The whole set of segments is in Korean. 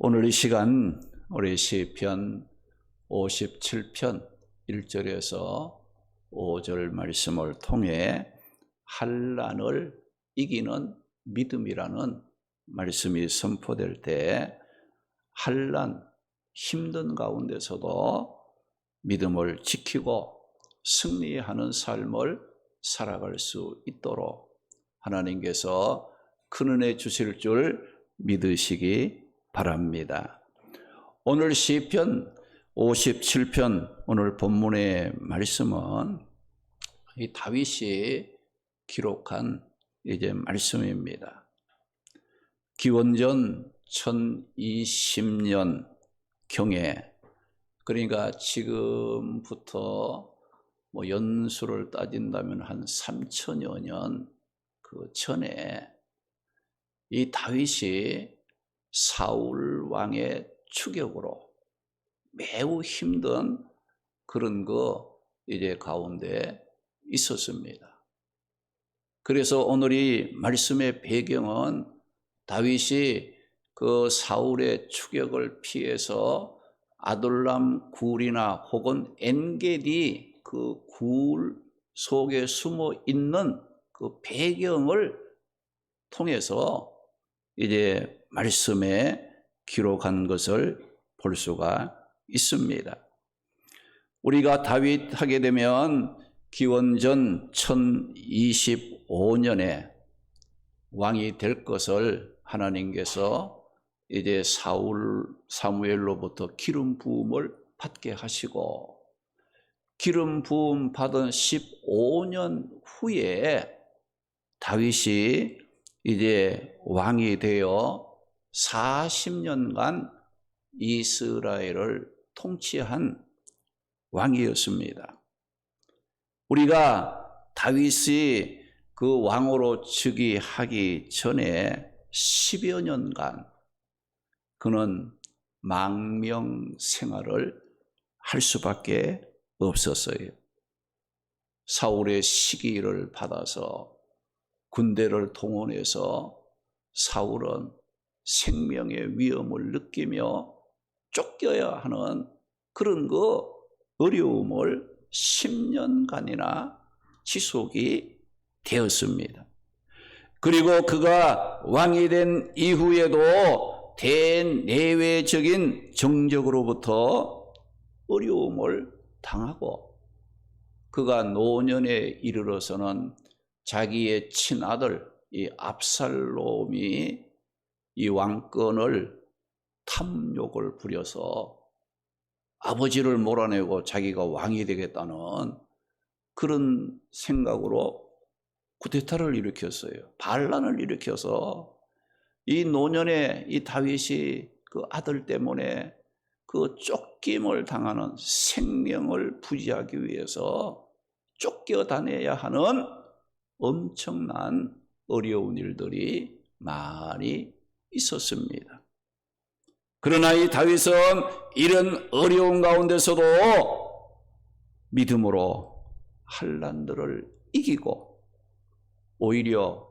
오늘 이 시간 우리 시편 57편 1절에서 5절 말씀을 통해 환난을 이기는 믿음이라는 말씀이 선포될 때 환난, 힘든 가운데서도 믿음을 지키고 승리하는 삶을 살아갈 수 있도록 하나님께서 큰 은혜 주실 줄 믿으시기 바랍니다. 오늘 시편 57편 오늘 본문의 말씀은 이 다윗이 기록한 이제 말씀입니다. 기원전 1020년 경에, 그러니까 지금부터 연수를 따진다면 한 3000여 년 그 전에 이 다윗이 사울 왕의 추격으로 매우 힘든 그런 거 이제 가운데 있었습니다. 그래서 오늘 이 말씀의 배경은 다윗이 그 사울의 추격을 피해서 아둘람 굴이나 혹은 엔게디 그 굴 속에 숨어 있는 그 배경을 통해서 이제 말씀에 기록한 것을 볼 수가 있습니다. 우리가 다윗 하게 되면 기원전 1025년에 왕이 될 것을 하나님께서 이제 사무엘로부터 기름 부음을 받게 하시고, 기름 부음 받은 15년 후에 다윗이 이제 왕이 되어 40년간 이스라엘을 통치한 왕이었습니다. 우리가 다윗이 그 왕으로 즉위하기 전에 10여 년간 그는 망명 생활을 할 수밖에 없었어요. 사울의 시기를 받아서 군대를 동원해서 사울은 생명의 위험을 느끼며 쫓겨야 하는 그런 어려움을 10년간이나 지속이 되었습니다. 그리고 그가 왕이 된 이후에도 대내외적인 정적으로부터 어려움을 당하고, 그가 노년에 이르러서는 자기의 친아들 이 압살롬이 이 왕권을 탐욕을 부려서 아버지를 몰아내고 자기가 왕이 되겠다는 그런 생각으로 쿠데타를 일으켰어요. 반란을 일으켜서 이 노년에 이 다윗이 그 아들 때문에 그 쫓김을 당하는, 생명을 부지하기 위해서 쫓겨다녀야 하는 엄청난 어려운 일들이 많이 있었습니다. 그러나 이 다윗은 이런 어려운 가운데서도 믿음으로 환난들을 이기고 오히려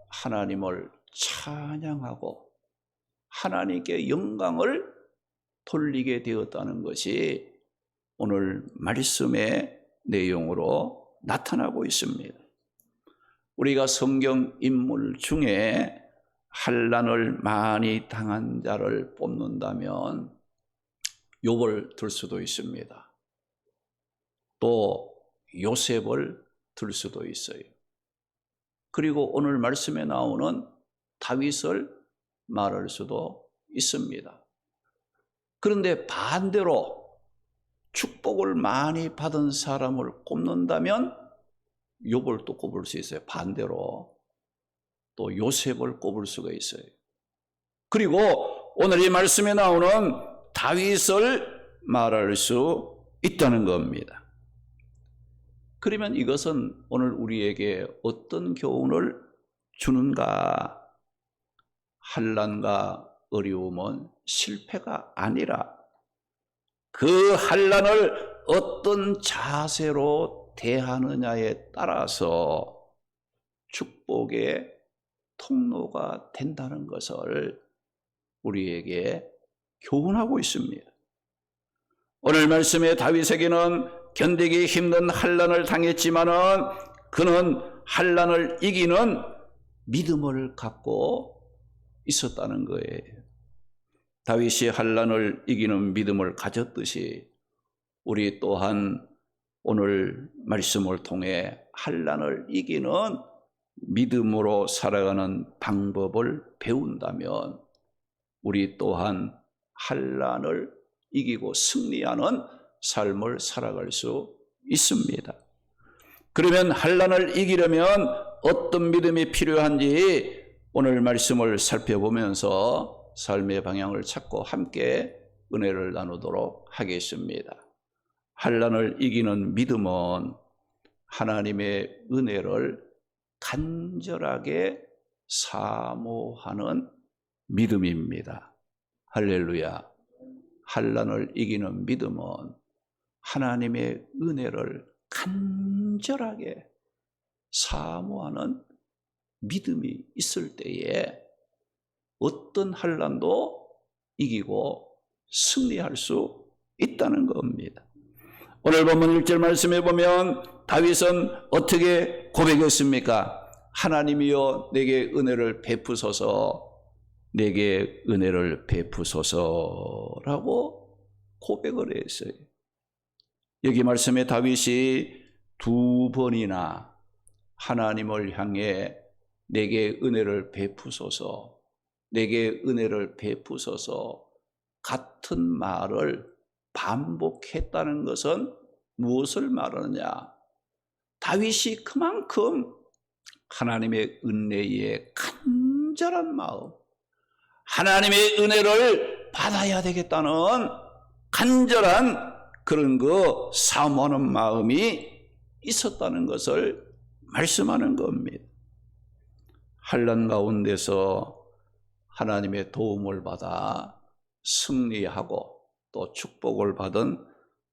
하나님을 찬양하고 하나님께 영광을 돌리게 되었다는 것이 오늘 말씀의 내용으로 나타나고 있습니다. 우리가 성경 인물 중에 환난을 많이 당한 자를 뽑는다면 욥을 들 수도 있습니다. 또 요셉을 들 수도 있어요. 그리고 오늘 말씀에 나오는 다윗을 말할 수도 있습니다. 그런데 반대로 축복을 많이 받은 사람을 꼽는다면 욥을 또 꼽을 수 있어요. 반대로 또 요셉을 꼽을 수가 있어요. 그리고 오늘 이 말씀에 나오는 다윗을 말할 수 있다는 겁니다. 그러면 이것은 오늘 우리에게 어떤 교훈을 주는가? 환난과 어려움은 실패가 아니라 그 환난을 어떤 자세로 대하느냐에 따라서 축복의 통로가 된다는 것을 우리에게 교훈하고 있습니다. 오늘 말씀에 다윗에게는 견디기 힘든 환난을 당했지만은 그는 환난을 이기는 믿음을 갖고 있었다는 거예요. 다윗이 환난을 이기는 믿음을 가졌듯이 우리 또한 오늘 말씀을 통해 환난을 이기는 믿음으로 살아가는 방법을 배운다면 우리 또한 환난을 이기고 승리하는 삶을 살아갈 수 있습니다. 그러면 환난을 이기려면 어떤 믿음이 필요한지 오늘 말씀을 살펴보면서 삶의 방향을 찾고 함께 은혜를 나누도록 하겠습니다. 환난을 이기는 믿음은 하나님의 은혜를 간절하게 사모하는 믿음입니다. 할렐루야. 환난을 이기는 믿음은 하나님의 은혜를 간절하게 사모하는 믿음이 있을 때에 어떤 환난도 이기고 승리할 수 있다는 겁니다. 오늘 본문 1절 말씀에 보면 다윗은 어떻게 고백했습니까? 하나님이여 내게 은혜를 베푸소서, 내게 은혜를 베푸소서라고 고백을 했어요. 여기 말씀에 다윗이 2번이나 하나님을 향해 내게 은혜를 베푸소서, 내게 은혜를 베푸소서 같은 말을 반복했다는 것은 무엇을 말하느냐? 다윗이 그만큼 하나님의 은혜에 간절한 마음, 하나님의 은혜를 받아야 되겠다는 간절한 그런 거 사모하는 마음이 있었다는 것을 말씀하는 겁니다. 환난 가운데서 하나님의 도움을 받아 승리하고 또 축복을 받은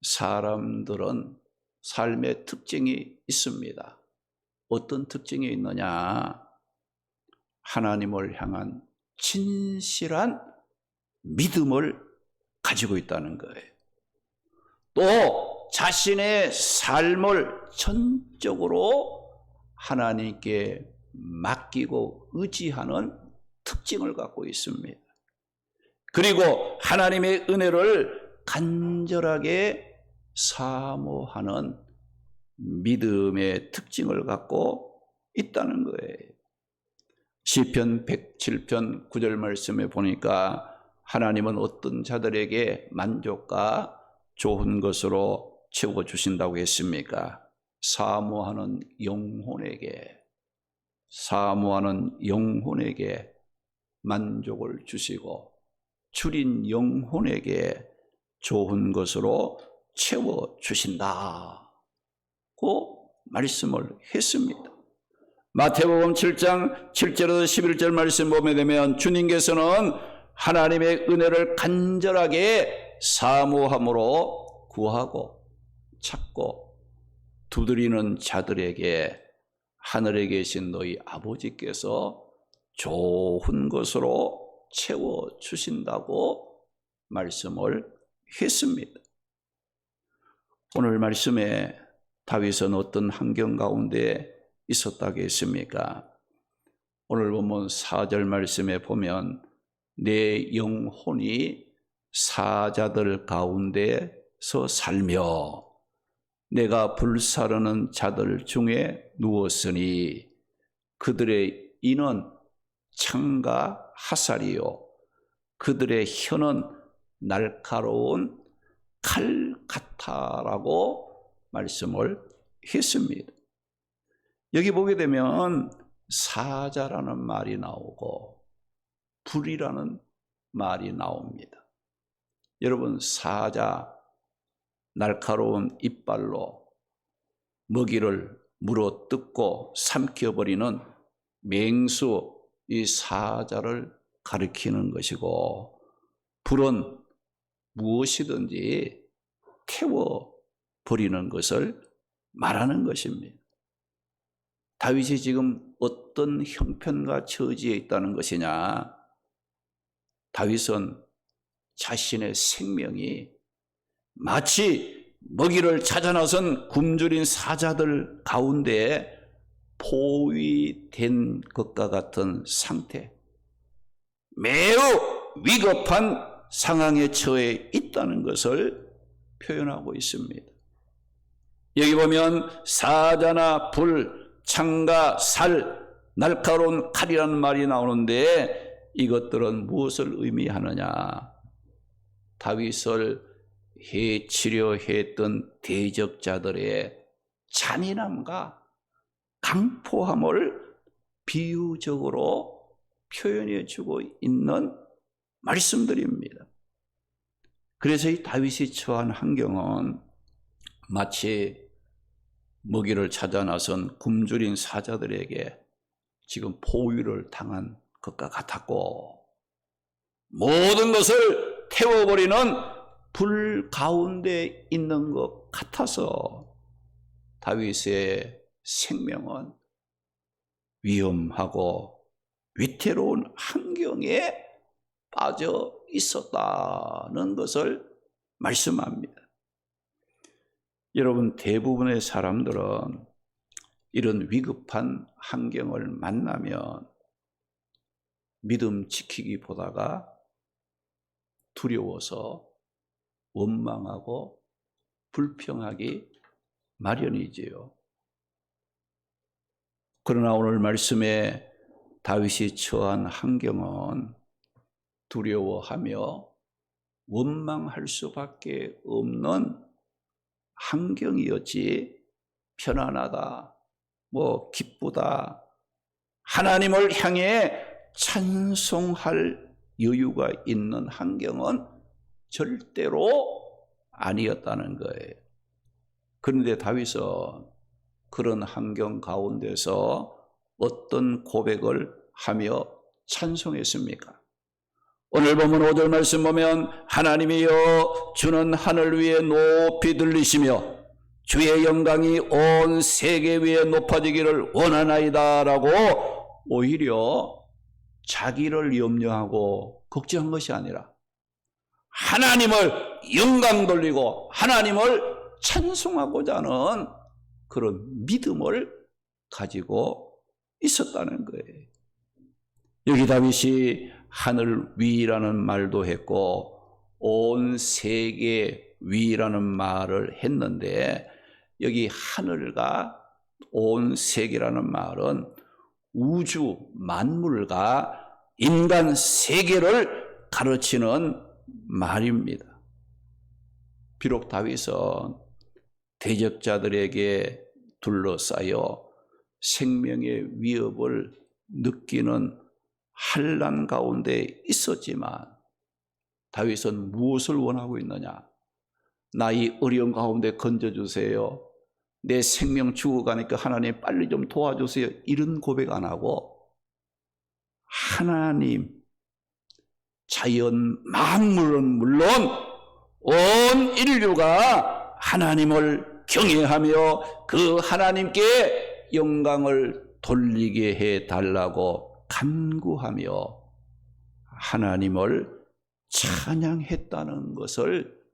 사람들은 삶의 특징이 있습니다. 어떤 특징이 있느냐? 하나님을 향한 진실한 믿음을 가지고 있다는 거예요. 또 자신의 삶을 전적으로 하나님께 맡기고 의지하는 특징을 갖고 있습니다. 그리고 하나님의 은혜를 간절하게 사모하는 믿음의 특징을 갖고 있다는 거예요. 시편 107편 9절 말씀에 보니까 하나님은 어떤 자들에게 만족과 좋은 것으로 채워주신다고 했습니까? 사모하는 영혼에게 만족을 주시고 줄인 영혼에게 좋은 것으로 채워주신다고 말씀을 했습니다. 마태복음 7장 7절에서 11절 말씀 보게 되면 주님께서는 하나님의 은혜를 간절하게 사모함으로 구하고 찾고 두드리는 자들에게 하늘에 계신 너희 아버지께서 좋은 것으로 채워주신다고 말씀을 했습니다. 오늘 말씀에 다윗은 어떤 환경 가운데 있었다고 했습니까? 오늘 본문 4절 말씀에 보면 내 영혼이 사자들 가운데서 살며 내가 불사르는 자들 중에 누웠으니 그들의 이는 창과 화살이요 그들의 혀는 날카로운 칼 같아라고 말씀을 했습니다. 여기 보게 되면 사자라는 말이 나오고 불이라는 말이 나옵니다. 여러분, 사자, 날카로운 이빨로 먹이를 물어뜯고 삼켜버리는 맹수, 이 사자를 가리키는 것이고, 불은 무엇이든지 태워버리는 것을 말하는 것입니다. 다윗이 지금 어떤 형편과 처지에 있다는 것이냐? 다윗은 자신의 생명이 마치 먹이를 찾아 나선 굶주린 사자들 가운데 포위된 것과 같은 상태, 매우 위급한 상황에 처해 있다는 것을 표현하고 있습니다. 여기 보면 사자나 불, 창과 살, 날카로운 칼이라는 말이 나오는데 이것들은 무엇을 의미하느냐? 다윗을 해치려 했던 대적자들의 잔인함과 강포함을 비유적으로 표현해 주고 있는 말씀들입니다. 그래서 이 다윗이 처한 환경은 마치 먹이를 찾아 나선 굶주린 사자들에게 지금 포위를 당한 것과 같았고, 모든 것을 태워버리는 불 가운데 있는 것 같아서 다윗의 생명은 위험하고 위태로운 환경에 빠져 있었다는 것을 말씀합니다. 여러분, 대부분의 사람들은 이런 위급한 환경을 만나면 믿음 지키기보다가 두려워서 원망하고 불평하기 마련이지요. 그러나 오늘 말씀에 다윗이 처한 환경은 두려워하며 원망할 수밖에 없는 환경이었지, 편안하다, 기쁘다, 하나님을 향해 찬송할 여유가 있는 환경은 절대로 아니었다는 거예요. 그런데 다윗은 그런 환경 가운데서 어떤 고백을 하며 찬송했습니까? 오늘 보면 5절 말씀 보면 하나님이여 주는 하늘 위에 높이 들리시며 주의 영광이 온 세계 위에 높아지기를 원하나이다 라고 오히려 자기를 염려하고 걱정한 것이 아니라 하나님을 영광 돌리고 하나님을 찬송하고자 하는 그런 믿음을 가지고 있었다는 거예요. 여기 다윗이 하늘 위라는 말도 했고 온 세계 위라는 말을 했는데, 여기 하늘과 온 세계라는 말은 우주 만물과 인간 세계를 가르치는 말입니다. 비록 다윗은 대적자들에게 둘러싸여 생명의 위협을 느끼는 환난 가운데 있었지만 다윗은 무엇을 원하고 있느냐? 나 이 어려운 가운데 건져주세요. 내 생명 죽어가니까 하나님 빨리 좀 도와주세요. 이런 고백 안 하고 하나님, 자연 만물은 물론 온 인류가 하나님을 경외하며 그 하나님께 영광을 돌리게 해달라고 간구하며 하나님을 찬양했다는 것을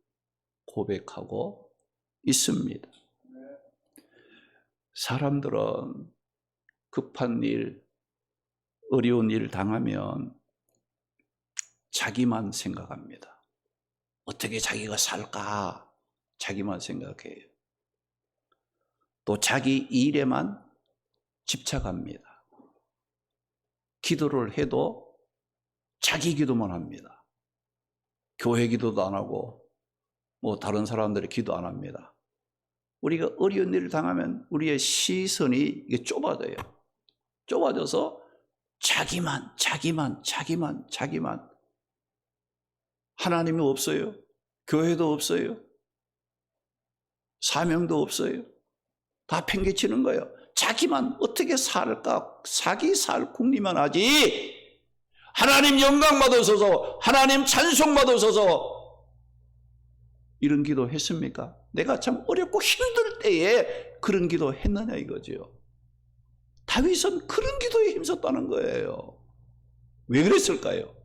고백하고 있습니다. 사람들은 급한 일, 어려운 일 당하면 자기만 생각합니다. 어떻게 자기가 살까? 자기만 생각해요. 또 자기 일에만 집착합니다. 기도를 해도 자기 기도만 합니다. 교회 기도도 안 하고 다른 사람들의 기도 안 합니다. 우리가 어려운 일을 당하면 우리의 시선이 이게 좁아져요. 좁아져서 자기만. 하나님이 없어요. 교회도 없어요. 사명도 없어요. 다 팽개치는 거예요. 자기만 어떻게 살까? 자기 살 궁리만 하지. 하나님 영광 받으소서, 하나님 찬송 받으소서. 이런 기도 했습니까? 내가 참 어렵고 힘들 때에 그런 기도 했느냐 이거죠. 다윗은 그런 기도에 힘썼다는 거예요. 왜 그랬을까요?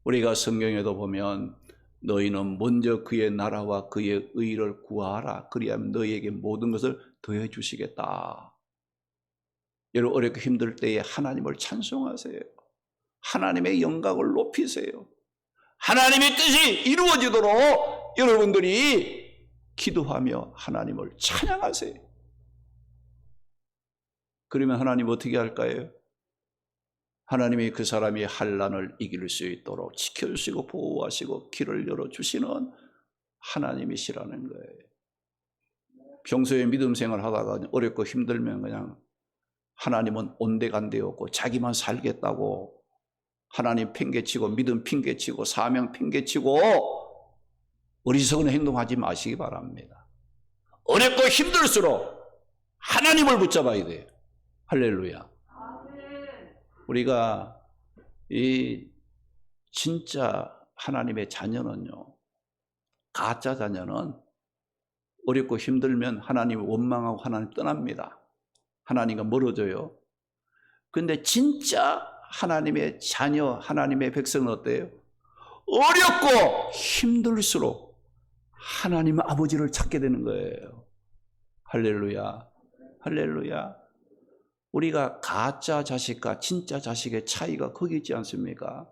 우리가 성경에도 보면 너희는 먼저 그의 나라와 그의 의를 구하라. 그리하면 너희에게 모든 것을 더해 주시겠다. 여러분 어렵고 힘들 때에 하나님을 찬송하세요. 하나님의 영광을 높이세요. 하나님의 뜻이 이루어지도록 여러분들이 기도하며 하나님을 찬양하세요. 그러면 하나님 어떻게 할까요? 하나님이 그 사람이 환난을 이길 수 있도록 지켜주시고 보호하시고 길을 열어주시는 하나님이시라는 거예요. 평소에 믿음 생활 하다가 어렵고 힘들면 그냥 하나님은 온데간데 없고 자기만 살겠다고 하나님 팽개치고 믿음 팽개치고 사명 팽개치고 어리석은 행동하지 마시기 바랍니다. 어렵고 힘들수록 하나님을 붙잡아야 돼요. 할렐루야. 우리가 이 진짜 하나님의 자녀는요, 가짜 자녀는 어렵고 힘들면 하나님을 원망하고 하나님 떠납니다. 하나님과 멀어져요. 그런데 진짜 하나님의 자녀, 하나님의 백성은 어때요? 어렵고 힘들수록 하나님 아버지를 찾게 되는 거예요. 할렐루야. 할렐루야. 우리가 가짜 자식과 진짜 자식의 차이가 거기 있지 않습니까?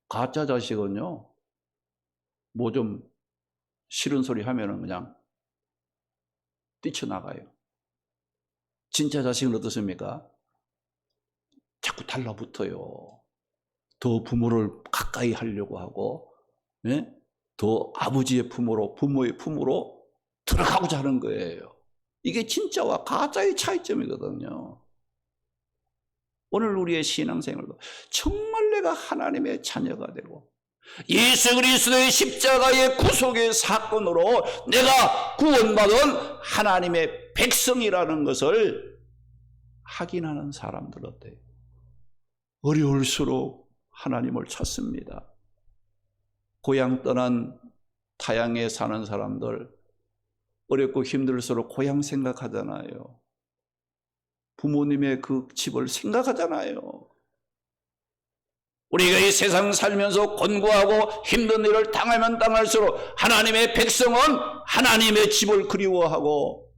가짜 자식은요, 뭐 좀 싫은 소리 하면은 그냥 뛰쳐나가요. 진짜 자식은 어떻습니까? 자꾸 달라붙어요. 더 부모를 가까이 하려고 하고, 예? 더 아버지의 품으로, 부모의 품으로 들어가고자 하는 거예요. 이게 진짜와 가짜의 차이점이거든요. 오늘 우리의 신앙생활도 정말 내가 하나님의 자녀가 되고 예수 그리스도의 십자가의 구속의 사건으로 내가 구원받은 하나님의 백성이라는 것을 확인하는 사람들 어때요? 어려울수록 하나님을 찾습니다. 고향 떠난 타향에 사는 사람들 어렵고 힘들수록 고향 생각하잖아요. 부모님의 그 집을 생각하잖아요. 우리가 이 세상 살면서 곤고하고 힘든 일을 당하면 당할수록 하나님의 백성은 하나님의 집을 그리워하고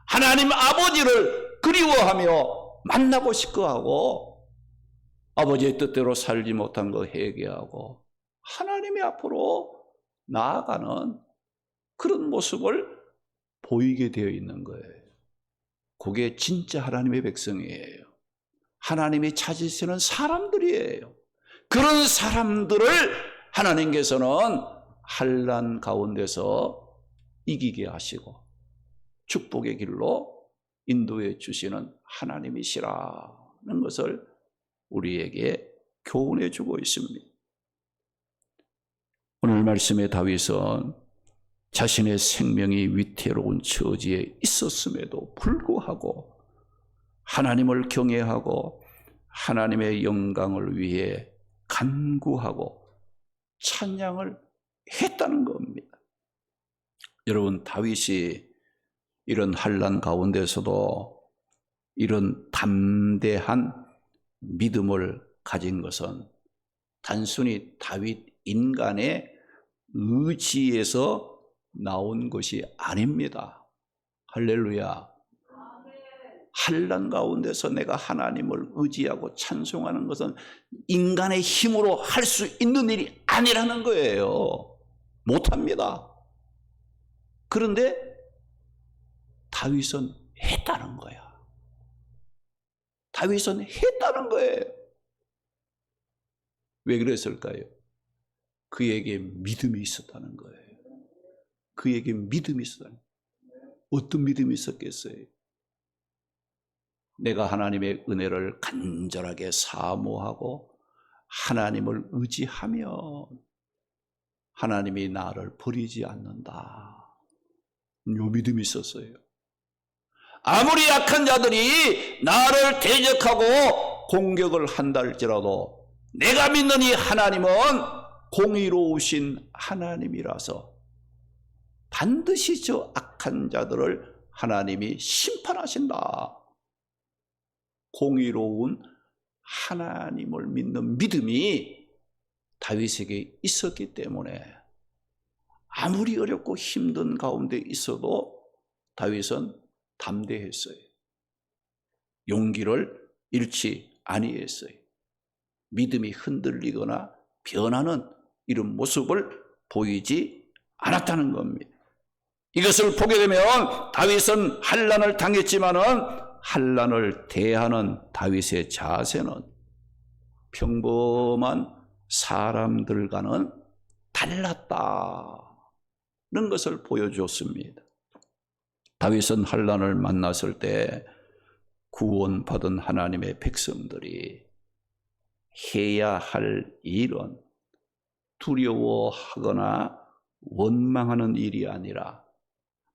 하나님 아버지를 그리워하며 만나고 싶어 하고 아버지의 뜻대로 살지 못한 거 회개하고 하나님의 앞으로 나아가는 그런 모습을 보이게 되어 있는 거예요. 그게 진짜 하나님의 백성이에요. 하나님이 찾으시는 사람들이에요. 그런 사람들을 하나님께서는 환난 가운데서 이기게 하시고 축복의 길로 인도해 주시는 하나님이시라는 것을 우리에게 교훈해 주고 있습니다. 오늘 말씀의 다윗은 자신의 생명이 위태로운 처지에 있었음에도 불구하고 하나님을 경외하고 하나님의 영광을 위해 간구하고 찬양을 했다는 겁니다. 여러분, 다윗이 이런 환난 가운데서도 이런 담대한 믿음을 가진 것은 단순히 다윗 인간의 의지에서 나온 것이 아닙니다. 할렐루야. 환난 가운데서 내가 하나님을 의지하고 찬송하는 것은 인간의 힘으로 할 수 있는 일이 아니라는 거예요. 못합니다. 그런데 다윗은 했다는 거야. 다윗은 했다는 거예요. 왜 그랬을까요? 그에게 믿음이 있었다는 거예요. 그에게 믿음이 있었다는 거예요. 어떤 믿음이 있었겠어요? 내가 하나님의 은혜를 간절하게 사모하고 하나님을 의지하면 하나님이 나를 버리지 않는다. 요 믿음이 있었어요. 아무리 약한 자들이 나를 대적하고 공격을 한다 할지라도 내가 믿는 이 하나님은 공의로우신 하나님이라서 반드시 저 악한 자들을 하나님이 심판하신다. 공의로운 하나님을 믿는 믿음이 다윗에게 있었기 때문에 아무리 어렵고 힘든 가운데 있어도 다윗은 담대했어요. 용기를 잃지 아니했어요. 믿음이 흔들리거나 변하는 이런 모습을 보이지 않았다는 겁니다. 이것을 보게 되면 다윗은 환난을 당했지만은 환난을 대하는 다윗의 자세는 평범한 사람들과는 달랐다는 것을 보여줬습니다. 다윗은 환난을 만났을 때 구원받은 하나님의 백성들이 해야 할 일은 두려워하거나 원망하는 일이 아니라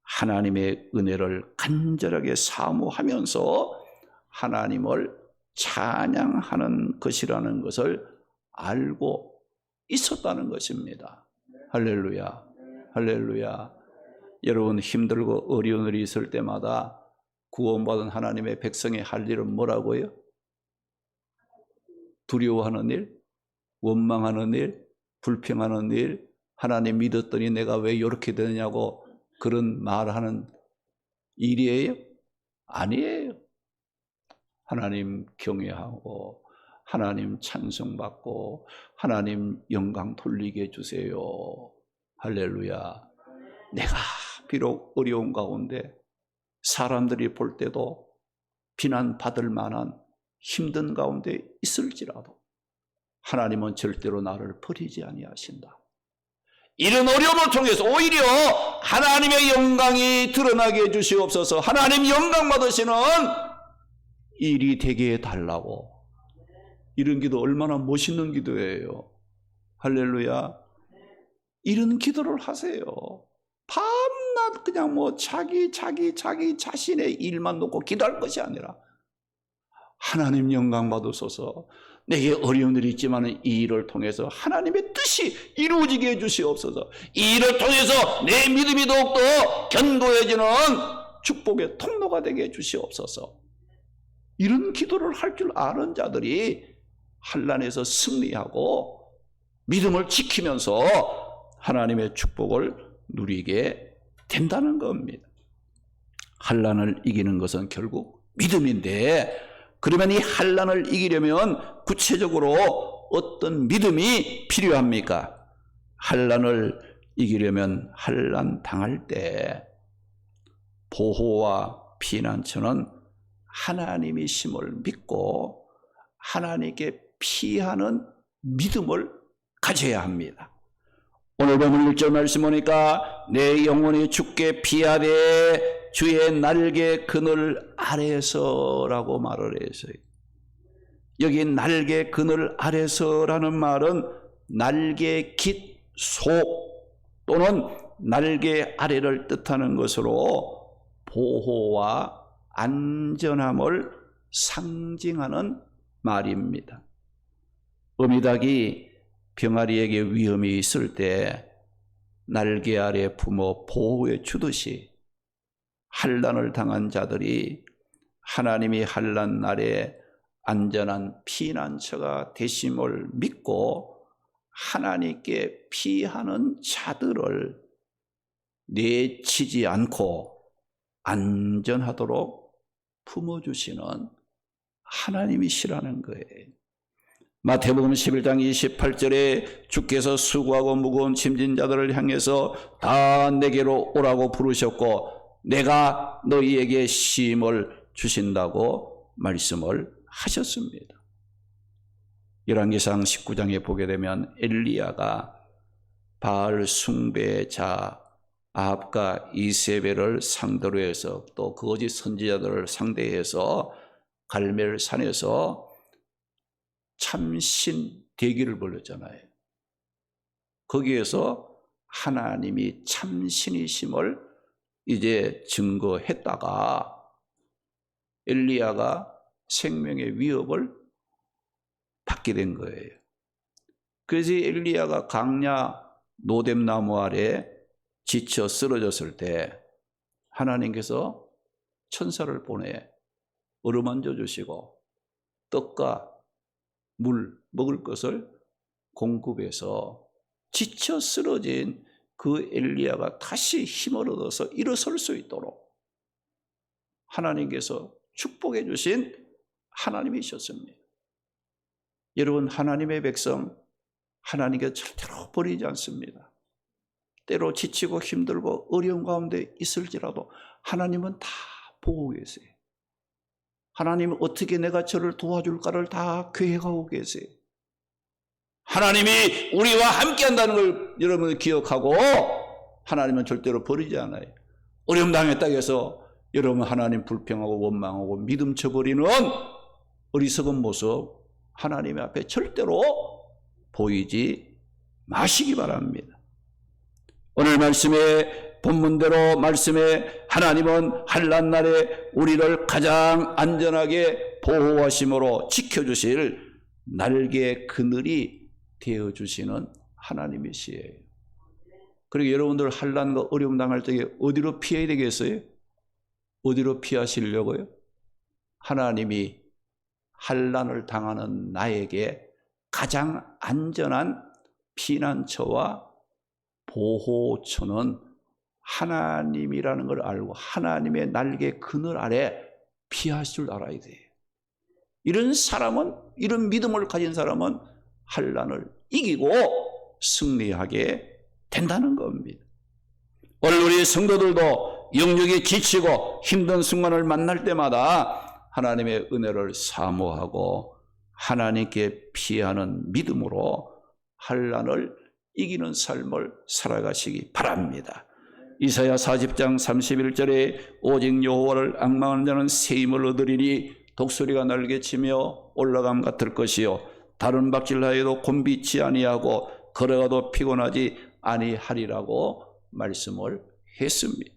하나님의 은혜를 간절하게 사모하면서 하나님을 찬양하는 것이라는 것을 알고 있었다는 것입니다. 할렐루야, 할렐루야. 여러분, 힘들고 어려운 일이 있을 때마다 구원받은 하나님의 백성이 할 일은 뭐라고요? 두려워하는 일, 원망하는 일, 불평하는 일, 하나님 믿었더니 내가 왜 이렇게 되느냐고 그런 말하는 일이에요? 아니에요. 하나님 경외하고 하나님 찬송받고 하나님 영광 돌리게 해주세요. 할렐루야. 내가 비록 어려운 가운데 사람들이 볼 때도 비난받을 만한 힘든 가운데 있을지라도 하나님은 절대로 나를 버리지 아니하신다. 이런 어려움을 통해서 오히려 하나님의 영광이 드러나게 해주시옵소서. 하나님 영광 받으시는 일이 되게 해달라고. 이런 기도 얼마나 멋있는 기도예요. 할렐루야. 이런 기도를 하세요. 밤낮 그냥 자기 자신의 일만 놓고 기도할 것이 아니라 하나님 영광 받으소서. 내게 어려운 일이 있지만 이 일을 통해서 하나님의 뜻이 이루어지게 해주시옵소서. 이 일을 통해서 내 믿음이 더욱더 견고해지는 축복의 통로가 되게 해주시옵소서. 이런 기도를 할 줄 아는 자들이 환난에서 승리하고 믿음을 지키면서 하나님의 축복을 누리게 된다는 겁니다. 환난을 이기는 것은 결국 믿음인데, 그러면 이 환난을 이기려면 구체적으로 어떤 믿음이 필요합니까? 환난을 이기려면 환난 당할 때 보호와 피난처는 하나님이심을 믿고 하나님께 피하는 믿음을 가져야 합니다. 오늘 본문 1절 말씀 보니까 내 영혼이 주께 피하되 주의 날개 그늘 아래서라고 말을 했어요. 여기 날개 그늘 아래서라는 말은 날개 깃 속 또는 날개 아래를 뜻하는 것으로 보호와 안전함을 상징하는 말입니다. 어미닭이 병아리에게 위험이 있을 때 날개 아래 품어 보호해 주듯이 환난을 당한 자들이 하나님이 환난 날에 안전한 피난처가 되심을 믿고 하나님께 피하는 자들을 내치지 않고 안전하도록 품어주시는 하나님이시라는 거예요. 마태복음 11장 28절에 주께서 수고하고 무거운 짐진 자들을 향해서 다 내게로 오라고 부르셨고 내가 너희에게 쉼을 주신다고 말씀을 하셨습니다. 열왕기상 19장에 보게 되면 엘리야가 바알 숭배자 아합과 이세벨을 상대로 해서 또 거짓 선지자들을 상대해서 갈멜산에서 참신 대기를 벌였잖아요. 거기에서 하나님이 참신이심을 이제 증거했다가 엘리야가 생명의 위협을 받게 된 거예요. 그래서 엘리야가 강야 노뎀나무 아래 지쳐 쓰러졌을 때 하나님께서 천사를 보내 어루만져 주시고 떡과 물, 먹을 것을 공급해서 지쳐 쓰러진 그 엘리야가 다시 힘을 얻어서 일어설 수 있도록 하나님께서 축복해 주신 하나님이셨습니다. 여러분, 하나님의 백성 하나님께 절대로 버리지 않습니다. 때로 지치고 힘들고 어려운 가운데 있을지라도 하나님은 다 보고 계세요. 하나님은 어떻게 내가 저를 도와줄까를 다 계획하고 계세요. 하나님이 우리와 함께 한다는 걸 여러분 기억하고 하나님은 절대로 버리지 않아요. 어려움 당했다 해서 여러분 하나님 불평하고 원망하고 믿음 저버리는 어리석은 모습 하나님 앞에 절대로 보이지 마시기 바랍니다. 오늘 말씀의 본문대로 말씀에 하나님은 환난 날에 우리를 가장 안전하게 보호하심으로 지켜주실 날개 그늘이 되어주시는 하나님이시에요. 그리고 여러분들 환난과 어려움 당할 때 어디로 피해야 되겠어요? 어디로 피하시려고요? 하나님이 환난을 당하는 나에게 가장 안전한 피난처와 보호처는 하나님이라는 걸 알고 하나님의 날개 그늘 아래 피할 줄 알아야 돼요. 이런 사람은, 이런 믿음을 가진 사람은 환난을 이기고 승리하게 된다는 겁니다. 오늘 우리 성도들도 영육이 지치고 힘든 순간을 만날 때마다 하나님의 은혜를 사모하고 하나님께 피하는 믿음으로 환난을 이기는 삶을 살아가시기 바랍니다. 이사야 40장 31절에 오직 여호와를 앙망하는 자는 새 힘을 얻으리니 독수리가 날개치며 올라감 같을 것이요 다른 박질하여도 곤비치 아니하고 걸어가도 피곤하지 아니하리라고 말씀을 했습니다.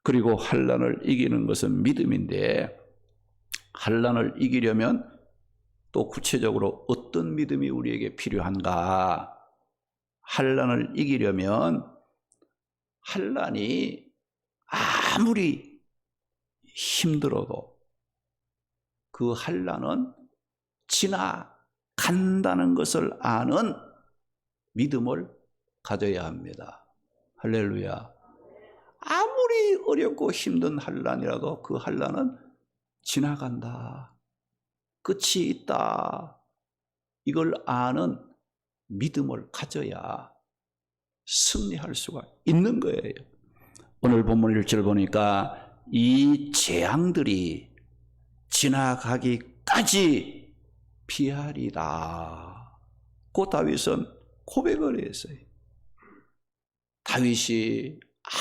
그리고 환난을 이기는 것은 믿음인데 환난을 이기려면 또 구체적으로 어떤 믿음이 우리에게 필요한가? 환난을 이기려면 환난이 아무리 힘들어도 그 환난은 지나간다는 것을 아는 믿음을 가져야 합니다. 할렐루야. 아무리 어렵고 힘든 환난이라도 그 환난은 지나간다. 끝이 있다. 이걸 아는 믿음을 가져야 승리할 수가 있는 거예요. 오늘 본문 1절 보니까 이 재앙들이 지나가기까지 피하리라. 그 다윗은 고백을 했어요. 다윗이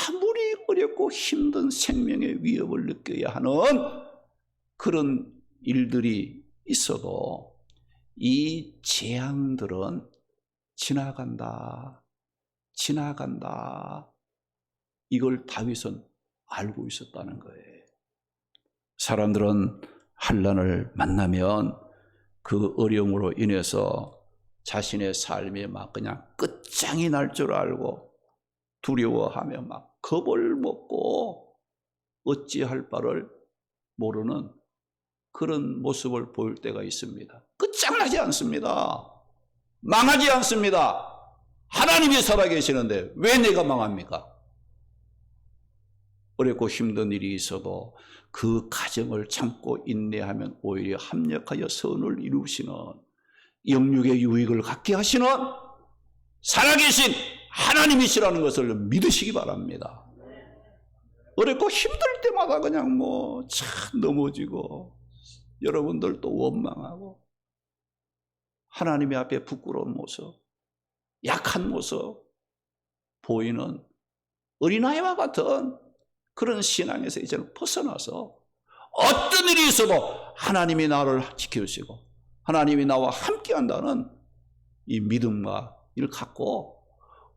아무리 어렵고 힘든 생명의 위협을 느껴야 하는 그런 일들이 있어도 이 재앙들은 지나간다. 이걸 다윗은 알고 있었다는 거예요. 사람들은 환난을 만나면 그 어려움으로 인해서 자신의 삶이 막 그냥 끝장이 날 줄 알고 두려워하며 막 겁을 먹고 어찌할 바를 모르는 그런 모습을 보일 때가 있습니다. 끝장나지 않습니다. 망하지 않습니다. 하나님이 살아계시는데 왜 내가 망합니까? 어렵고 힘든 일이 있어도 그 가정을 참고 인내하면 오히려 합력하여 선을 이루시는 영육의 유익을 갖게 하시는 살아계신 하나님이시라는 것을 믿으시기 바랍니다. 어렵고 힘들 때마다 그냥 참 넘어지고 여러분들 또 원망하고 하나님의 앞에 부끄러운 모습, 약한 모습 보이는 어린아이와 같은 그런 신앙에서 이제는 벗어나서 어떤 일이 있어도 하나님이 나를 지켜주시고 하나님이 나와 함께한다는 이 믿음과 이를 갖고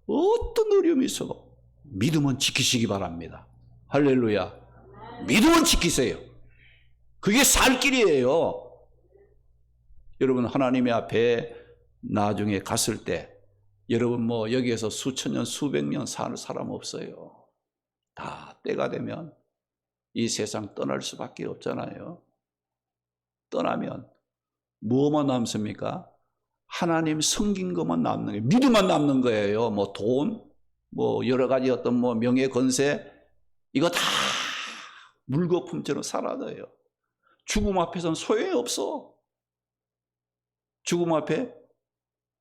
어떤 어려움이 있어도 믿음은 지키시기 바랍니다. 할렐루야. 믿음은 지키세요. 그게 살 길이에요. 여러분 하나님의 앞에 나중에 갔을 때 여러분 여기에서 수천 년 수백 년 사는 사람 없어요. 다 때가 되면 이 세상 떠날 수밖에 없잖아요. 떠나면 뭐만 남습니까? 하나님 섬긴 것만 남는 거예요. 믿음만 남는 거예요. 뭐 돈, 뭐 여러 가지 어떤 뭐 명예, 권세, 이거 다 물거품처럼 사라져요. 죽음 앞에서는 소용이 없어. 죽음 앞에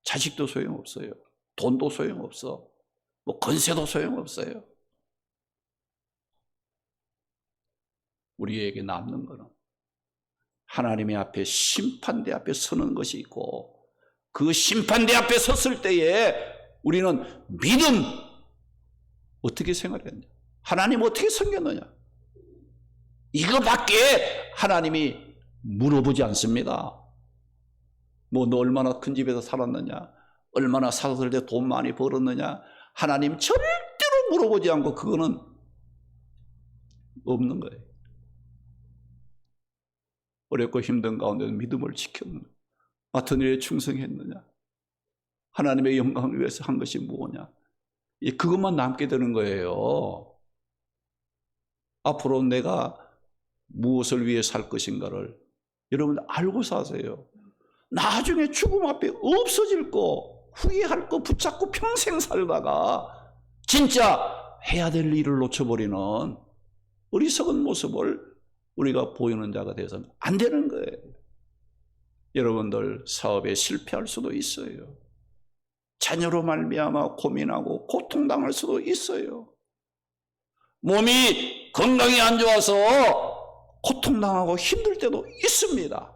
자식도 소용없어요. 돈도 소용없어. 뭐 권세도 소용없어요. 우리에게 남는 것은 하나님의 앞에 심판대 앞에 서는 것이 있고, 그 심판대 앞에 섰을 때에 우리는 믿음 어떻게 생활했냐, 하나님 어떻게 섬겼느냐, 이거밖에 하나님이 물어보지 않습니다. 뭐 너 얼마나 큰 집에서 살았느냐, 얼마나 살았을 때 돈 많이 벌었느냐, 하나님 절대로 물어보지 않고 그거는 없는 거예요. 어렵고 힘든 가운데도 믿음을 지켰느냐, 맡은 일에 충성했느냐, 하나님의 영광을 위해서 한 것이 무엇이냐, 그것만 남게 되는 거예요. 앞으로 내가 무엇을 위해 살 것인가를 여러분 알고 사세요. 나중에 죽음 앞에 없어질 거, 후회할 거 붙잡고 평생 살다가 진짜 해야 될 일을 놓쳐버리는 어리석은 모습을 우리가 보이는 자가 돼서는 안 되는 거예요. 여러분들 사업에 실패할 수도 있어요. 자녀로 말미암아 고민하고 고통당할 수도 있어요. 몸이 건강이 안 좋아서 고통당하고 힘들 때도 있습니다.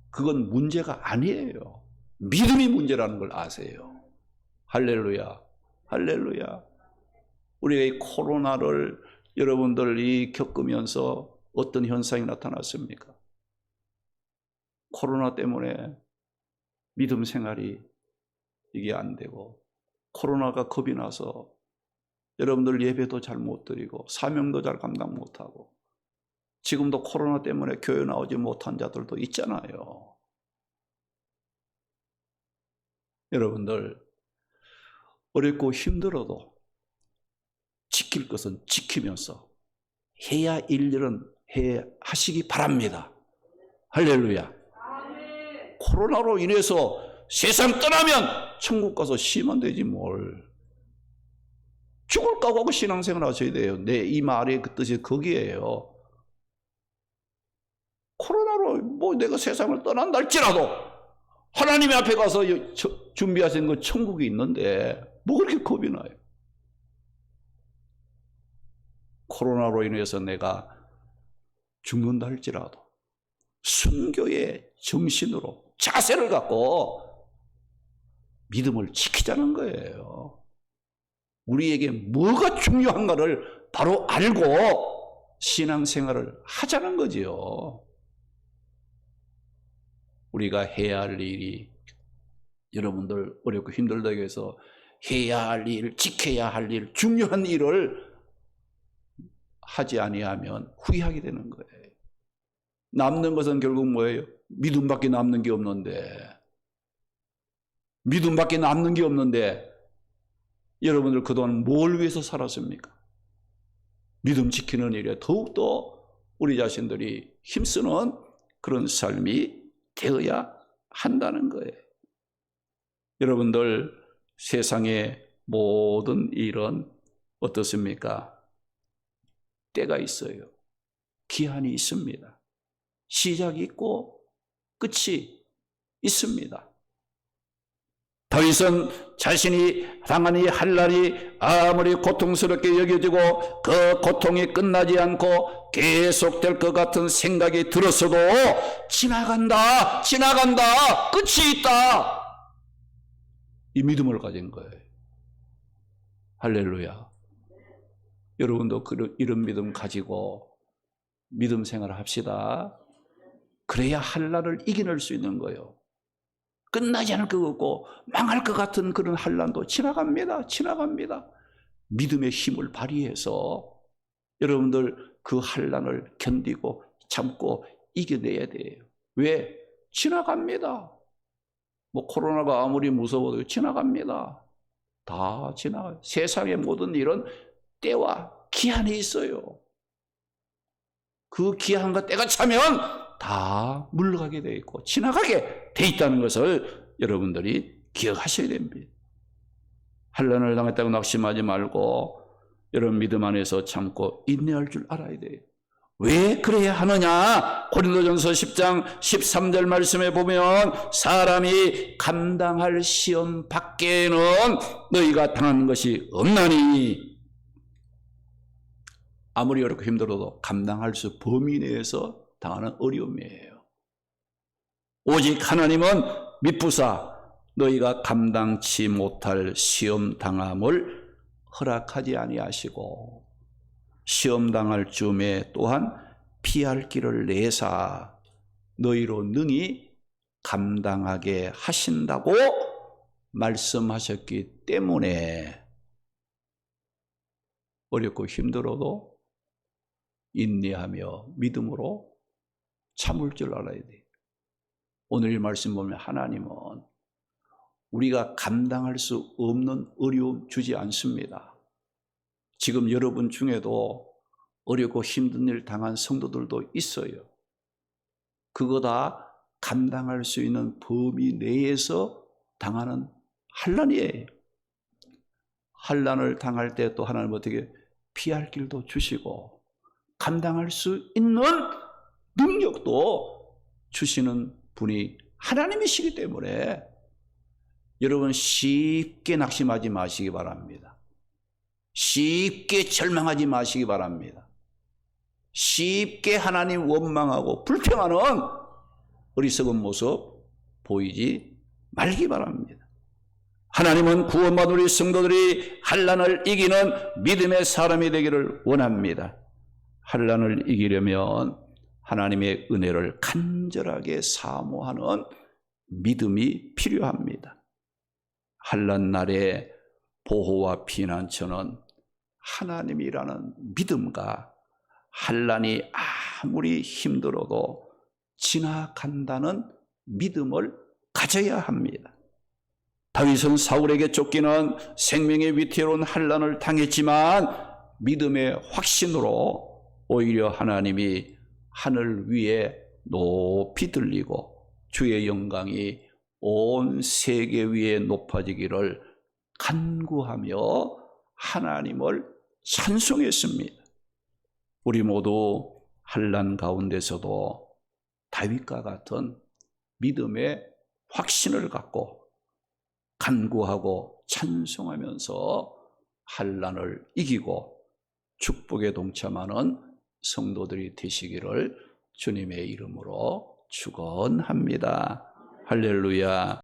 그건 문제가 아니에요. 믿음이 문제라는 걸 아세요. 할렐루야, 할렐루야. 우리가 이 코로나를 여러분들이 겪으면서 어떤 현상이 나타났습니까? 코로나 때문에 믿음 생활이 이게 안 되고, 코로나가 겁이 나서 여러분들 예배도 잘 못 드리고 사명도 잘 감당 못하고, 지금도 코로나 때문에 교회 나오지 못한 자들도 있잖아요. 여러분들 어렵고 힘들어도 지킬 것은 지키면서 해야 할 일은 하시기 바랍니다. 할렐루야. 코로나로 인해서 세상 떠나면 천국 가서 쉬면 되지 뭘. 죽을 각오하고 신앙생활 하셔야 돼요. 이 말의 그 뜻이 거기에요. 코로나로 뭐 내가 세상을 떠난다 할지라도 하나님 앞에 가서 준비하신 그 천국이 있는데 뭐 그렇게 겁이 나요. 코로나로 인해서 내가 죽는다 할지라도 순교의 정신으로 자세를 갖고 믿음을 지키자는 거예요. 우리에게 뭐가 중요한가를 바로 알고 신앙생활을 하자는 거지요. 우리가 해야 할 일이, 여러분들 어렵고 힘들다고 해서 해야 할 일, 지켜야 할 일, 중요한 일을 하지 아니하면 후회하게 되는 거예요. 남는 것은 결국 뭐예요? 믿음밖에 남는 게 없는데, 믿음밖에 남는 게 없는데 여러분들 그동안 뭘 위해서 살았습니까? 믿음 지키는 일에 더욱더 우리 자신들이 힘쓰는 그런 삶이 되어야 한다는 거예요. 여러분들 세상의 모든 일은 어떻습니까? 때가 있어요. 기한이 있습니다. 시작이 있고 끝이 있습니다. 다윗은 자신이 당한 이 환난이 아무리 고통스럽게 여겨지고 그 고통이 끝나지 않고 계속될 것 같은 생각이 들었어도 지나간다, 지나간다, 끝이 있다, 이 믿음을 가진 거예요. 할렐루야. 여러분도 이런 믿음 가지고 믿음 생활을 합시다. 그래야 환난을 이겨낼 수 있는 거예요. 끝나지 않을 것 같고 망할 것 같은 그런 환난도 지나갑니다. 지나갑니다. 믿음의 힘을 발휘해서 여러분들 그 환난을 견디고 참고 이겨내야 돼요. 왜? 지나갑니다. 뭐 코로나가 아무리 무서워도 지나갑니다. 다 지나가요. 세상의 모든 일은 때와 기한이 있어요. 그 기한과 때가 차면 다 물러가게 돼 있고 지나가게 돼 있다는 것을 여러분들이 기억하셔야 됩니다. 환난을 당했다고 낙심하지 말고 여러분 믿음 안에서 참고 인내할 줄 알아야 돼요. 왜 그래야 하느냐? 고린도전서 10장 13절 말씀에 보면 사람이 감당할 시험 밖에는 너희가 당하는 것이 없나니, 아무리 어렵고 힘들어도 감당할 수 범위 내에서 당하는 어려움이에요. 오직 하나님은 미쁘사 너희가 감당치 못할 시험 당함을 허락하지 아니하시고 시험 당할 즈음에 또한 피할 길을 내사 너희로 능히 감당하게 하신다고 말씀하셨기 때문에 어렵고 힘들어도 인내하며 믿음으로 참을 줄 알아야 돼요. 오늘 이 말씀 보면 하나님은 우리가 감당할 수 없는 어려움 주지 않습니다. 지금 여러분 중에도 어렵고 힘든 일 당한 성도들도 있어요. 그거 다 감당할 수 있는 범위 내에서 당하는 환난이에요. 환난을 당할 때 또 하나님 어떻게 피할 길도 주시고 감당할 수 있는 능력도 주시는 분이 하나님이시기 때문에 여러분 쉽게 낙심하지 마시기 바랍니다. 쉽게 절망하지 마시기 바랍니다. 쉽게 하나님 원망하고 불평하는 어리석은 모습 보이지 말기 바랍니다. 하나님은 구원받은 우리 성도들이 환난을 이기는 믿음의 사람이 되기를 원합니다. 환난을 이기려면 하나님의 은혜를 간절하게 사모하는 믿음이 필요합니다. 환난 날에 보호와 피난처는 하나님이라는 믿음과 환난이 아무리 힘들어도 지나간다는 믿음을 가져야 합니다. 다윗은 사울에게 쫓기는 생명의 위태로운 환난을 당했지만 믿음의 확신으로 오히려 하나님이 하늘 위에 높이 들리고 주의 영광이 온 세계 위에 높아지기를 간구하며 하나님을 찬송했습니다. 우리 모두 환난 가운데서도 다윗과 같은 믿음의 확신을 갖고 간구하고 찬송하면서 환난을 이기고 축복에 동참하는 성도들이 되시기를 주님의 이름으로 축원합니다. 할렐루야.